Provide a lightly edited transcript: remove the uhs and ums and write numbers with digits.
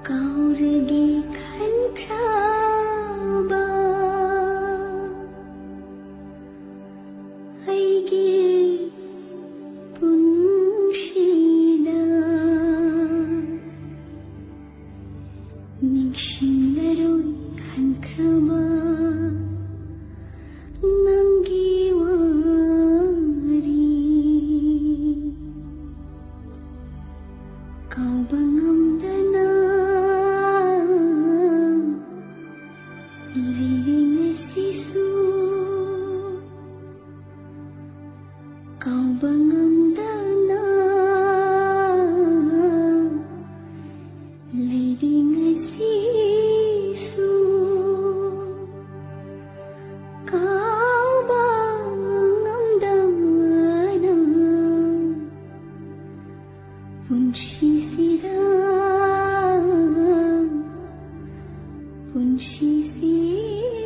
Kauragi kan praba aigi punshila ningshinaroi kan krama nangi wari kau bangamdana kau bangamdana leiring sisu kau bangamdana punshi sira